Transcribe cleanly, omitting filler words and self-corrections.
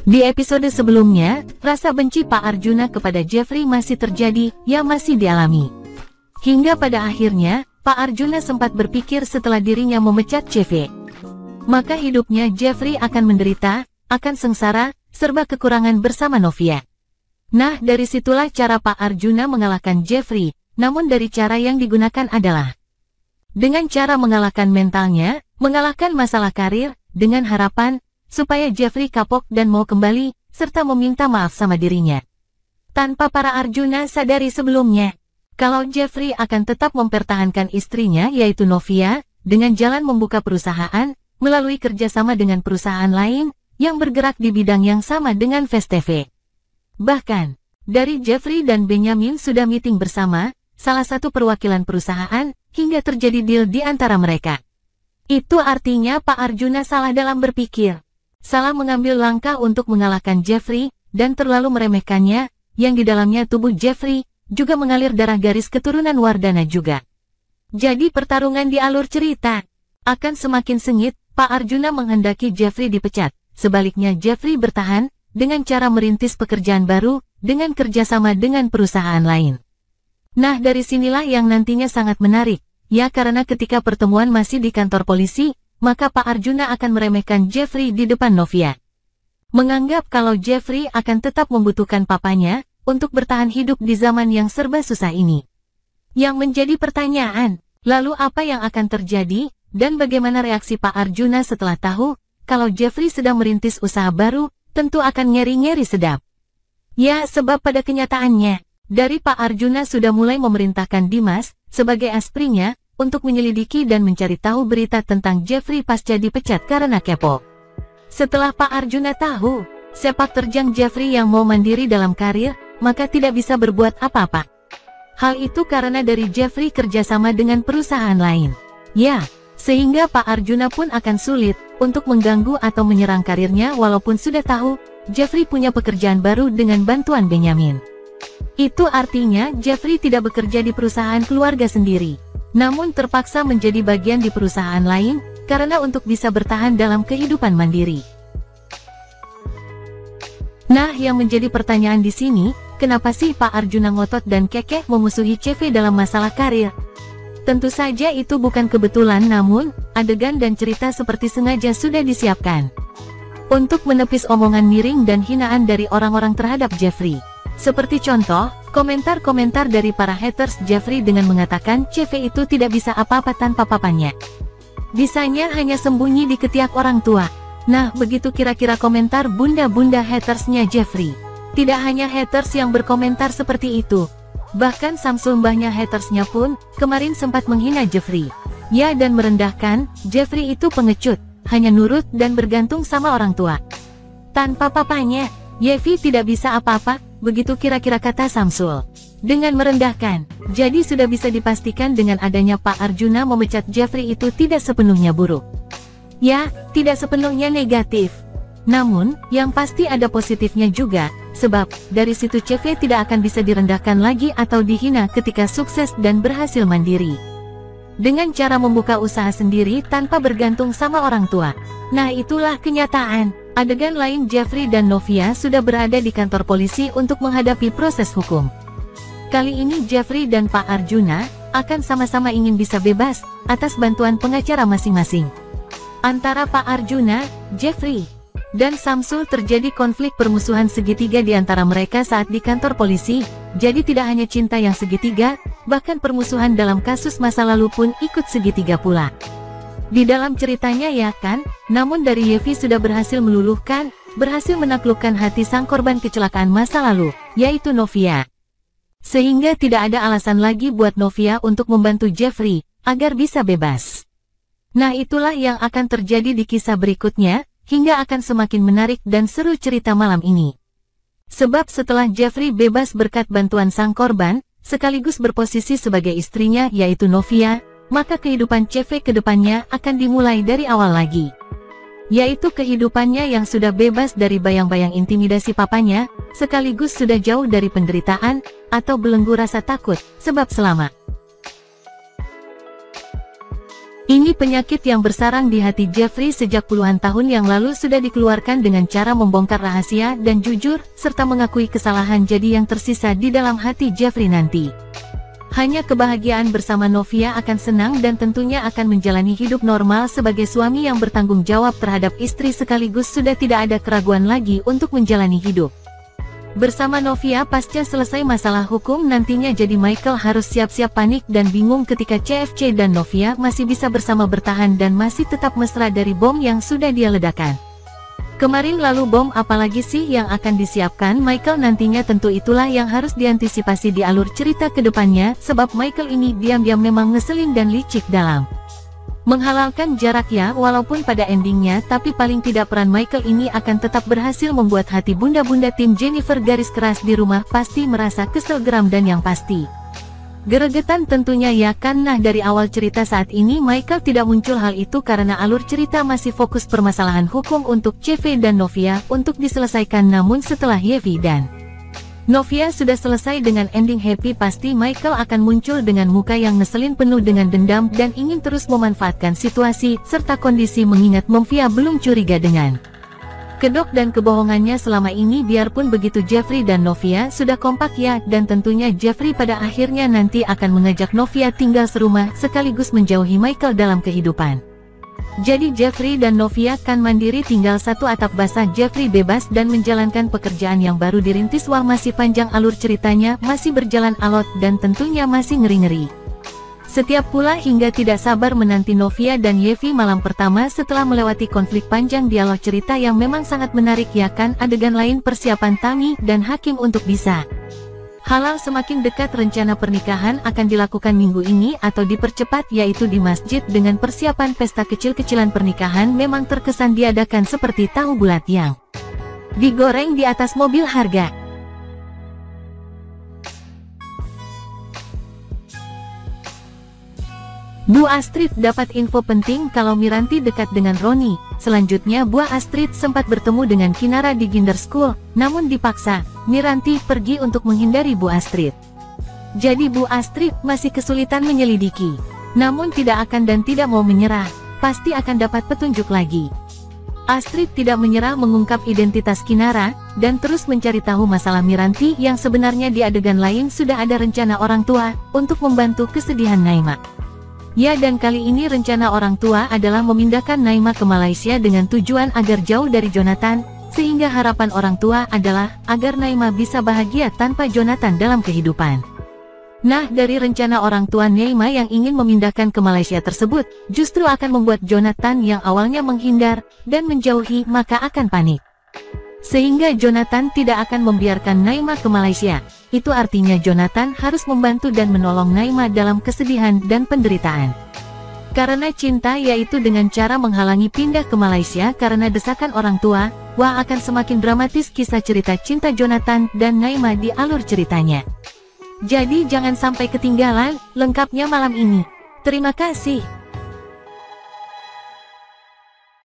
Di episode sebelumnya, rasa benci Pak Arjuna kepada Jeffrey masih terjadi, masih dialami. Hingga pada akhirnya, Pak Arjuna sempat berpikir setelah dirinya memecat CV. Maka hidupnya Jeffrey akan menderita, akan sengsara, serba kekurangan bersama Novia. Nah, dari situlah cara Pak Arjuna mengalahkan Jeffrey, namun dari cara yang digunakan adalah dengan cara mengalahkan mentalnya, mengalahkan masalah karir, dengan harapan supaya Jeffrey kapok dan mau kembali, serta meminta maaf sama dirinya. Tanpa para Arjuna sadari sebelumnya, kalau Jeffrey akan tetap mempertahankan istrinya yaitu Novia, dengan jalan membuka perusahaan, melalui kerjasama dengan perusahaan lain, yang bergerak di bidang yang sama dengan Fast TV. Bahkan, dari Jeffrey dan Benyamin sudah meeting bersama, salah satu perwakilan perusahaan, hingga terjadi deal di antara mereka. Itu artinya Pak Arjuna salah dalam berpikir. Salah mengambil langkah untuk mengalahkan Jeffrey, dan terlalu meremehkannya, yang di dalamnya tubuh Jeffrey, juga mengalir darah garis keturunan Wardana juga. Jadi pertarungan di alur cerita akan semakin sengit. Pak Arjuna menghendaki Jeffrey dipecat, sebaliknya Jeffrey bertahan, dengan cara merintis pekerjaan baru, dengan kerjasama dengan perusahaan lain. Nah, dari sinilah yang nantinya sangat menarik, karena ketika pertemuan masih di kantor polisi, maka Pak Arjuna akan meremehkan Jeffrey di depan Novia. Menganggap kalau Jeffrey akan tetap membutuhkan papanya, untuk bertahan hidup di zaman yang serba susah ini. Yang menjadi pertanyaan, lalu apa yang akan terjadi, dan bagaimana reaksi Pak Arjuna setelah tahu, kalau Jeffrey sedang merintis usaha baru, tentu akan ngeri-ngeri sedap. Sebab pada kenyataannya, dari Pak Arjuna sudah mulai memerintahkan Dimas, sebagai asprinya, untuk menyelidiki dan mencari tahu berita tentang Jeffrey pasca dipecat karena kepo. Setelah Pak Arjuna tahu, sepak terjang Jeffrey yang mau mandiri dalam karir, maka tidak bisa berbuat apa-apa. Hal itu karena dari Jeffrey kerjasama dengan perusahaan lain. Sehingga Pak Arjuna pun akan sulit, untuk mengganggu atau menyerang karirnya walaupun sudah tahu, Jeffrey punya pekerjaan baru dengan bantuan Benyamin. Itu artinya Jeffrey tidak bekerja di perusahaan keluarga sendiri, namun terpaksa menjadi bagian di perusahaan lain, karena untuk bisa bertahan dalam kehidupan mandiri. Nah, yang menjadi pertanyaan di sini, kenapa sih Pak Arjuna ngotot dan kekeh memusuhi CV dalam masalah karir? Tentu saja itu bukan kebetulan, namun, adegan dan cerita seperti sengaja sudah disiapkan untuk menepis omongan miring dan hinaan dari orang-orang terhadap Jeffrey. Seperti contoh, komentar-komentar dari para haters Jeffrey dengan mengatakan CV itu tidak bisa apa-apa tanpa papanya. Bisanya hanya sembunyi di ketiak orang tua. Nah, begitu kira-kira komentar bunda-bunda hatersnya Jeffrey. Tidak hanya haters yang berkomentar seperti itu. Bahkan Samsul mbahnya hatersnya pun, kemarin sempat menghina Jeffrey. Dan merendahkan, Jeffrey itu pengecut, hanya nurut dan bergantung sama orang tua. Tanpa papanya, Yevi tidak bisa apa-apa, begitu kira-kira kata Samsul. Dengan merendahkan, jadi sudah bisa dipastikan dengan adanya Pak Arjuna memecat Jeffrey itu tidak sepenuhnya buruk. Tidak sepenuhnya negatif. Namun, yang pasti ada positifnya juga, sebab, dari situ CV tidak akan bisa direndahkan lagi atau dihina ketika sukses dan berhasil mandiri. Dengan cara membuka usaha sendiri tanpa bergantung sama orang tua. Nah, itulah kenyataan. Adegan lain Jeffrey dan Novia sudah berada di kantor polisi untuk menghadapi proses hukum. Kali ini Jeffrey dan Pak Arjuna, akan sama-sama ingin bisa bebas, atas bantuan pengacara masing-masing. Antara Pak Arjuna, Jeffrey, dan Samsul terjadi konflik permusuhan segitiga di antara mereka saat di kantor polisi, jadi tidak hanya cinta yang segitiga, bahkan permusuhan dalam kasus masa lalu pun ikut segitiga pula. Di dalam ceritanya namun dari Yevi sudah berhasil meluluhkan, berhasil menaklukkan hati sang korban kecelakaan masa lalu, yaitu Novia. Sehingga tidak ada alasan lagi buat Novia untuk membantu Jeffrey, agar bisa bebas. Nah, itulah yang akan terjadi di kisah berikutnya, hingga akan semakin menarik dan seru cerita malam ini. Sebab setelah Jeffrey bebas berkat bantuan sang korban, sekaligus berposisi sebagai istrinya yaitu Novia, maka kehidupan CV ke depannya akan dimulai dari awal lagi. Yaitu kehidupannya yang sudah bebas dari bayang-bayang intimidasi papanya, sekaligus sudah jauh dari penderitaan, atau belenggu rasa takut, sebab selama Ini penyakit yang bersarang di hati Jeffrey sejak puluhan tahun yang lalu sudah dikeluarkan dengan cara membongkar rahasia dan jujur, serta mengakui kesalahan. Jadi yang tersisa di dalam hati Jeffrey nanti hanya kebahagiaan bersama Novia. Akan senang dan tentunya akan menjalani hidup normal sebagai suami yang bertanggung jawab terhadap istri, sekaligus sudah tidak ada keraguan lagi untuk menjalani hidup bersama Novia pasca selesai masalah hukum nantinya. Jadi Michael harus siap-siap panik dan bingung ketika CFC dan Novia masih bisa bersama bertahan dan masih tetap mesra dari bom yang sudah dia ledakan kemarin lalu. Bom apalagi sih yang akan disiapkan Michael nantinya? Tentu itulah yang harus diantisipasi di alur cerita kedepannya, sebab Michael ini diam-diam memang ngeselin dan licik dalam menghalalkan jarak ya. Walaupun pada endingnya, tapi paling tidak peran Michael ini akan tetap berhasil membuat hati bunda-bunda tim Jennifer garis keras di rumah pasti merasa kesel, geram, dan yang pasti geregetan tentunya ya kan. Nah, dari awal cerita saat ini Michael tidak muncul hal itu karena alur cerita masih fokus permasalahan hukum untuk CV dan Novia untuk diselesaikan. Namun setelah Yevi dan Novia sudah selesai dengan ending happy, pasti Michael akan muncul dengan muka yang ngeselin penuh dengan dendam dan ingin terus memanfaatkan situasi serta kondisi, mengingat Novia belum curiga dengan kedok dan kebohongannya selama ini. Biarpun begitu Jeffrey dan Novia sudah kompak ya, dan tentunya Jeffrey pada akhirnya nanti akan mengajak Novia tinggal serumah sekaligus menjauhi Michael dalam kehidupan. Jadi Jeffrey dan Novia kan mandiri, tinggal satu atap basah. Jeffrey bebas dan menjalankan pekerjaan yang baru dirintis. Wah, masih panjang alur ceritanya, masih berjalan alot dan tentunya masih ngeri-ngeri. Setiap pula hingga tidak sabar menanti Novia dan Yevi malam pertama setelah melewati konflik panjang dialog cerita yang memang sangat menarik ya kan. Adegan lain persiapan Tami dan Hakim untuk bisa halal semakin dekat. Rencana pernikahan akan dilakukan minggu ini atau dipercepat, yaitu di masjid dengan persiapan pesta kecil-kecilan. Pernikahan memang terkesan diadakan seperti tahu bulat yang digoreng di atas mobil harga. Bu Astrid dapat info penting kalau Miranti dekat dengan Roni. Selanjutnya Bu Astrid sempat bertemu dengan Kinara di Ginder School, namun dipaksa Miranti pergi untuk menghindari Bu Astrid. Jadi Bu Astrid masih kesulitan menyelidiki, namun tidak akan dan tidak mau menyerah, pasti akan dapat petunjuk lagi. Astrid tidak menyerah mengungkap identitas Kinara dan terus mencari tahu masalah Miranti yang sebenarnya. Di adegan lain sudah ada rencana orang tua untuk membantu kesedihan Naima. Ya, dan kali ini rencana orang tua adalah memindahkan Naima ke Malaysia dengan tujuan agar jauh dari Jonathan, sehingga harapan orang tua adalah agar Naima bisa bahagia tanpa Jonathan dalam kehidupan. Nah, dari rencana orang tua Naima yang ingin memindahkan ke Malaysia tersebut, justru akan membuat Jonathan yang awalnya menghindar dan menjauhi maka akan panik. Sehingga Jonathan tidak akan membiarkan Naima ke Malaysia. Itu artinya Jonathan harus membantu dan menolong Naima dalam kesedihan dan penderitaan karena cinta, yaitu dengan cara menghalangi pindah ke Malaysia karena desakan orang tua. Wah, akan semakin dramatis kisah cerita cinta Jonathan dan Naima di alur ceritanya. Jadi jangan sampai ketinggalan lengkapnya malam ini. Terima kasih.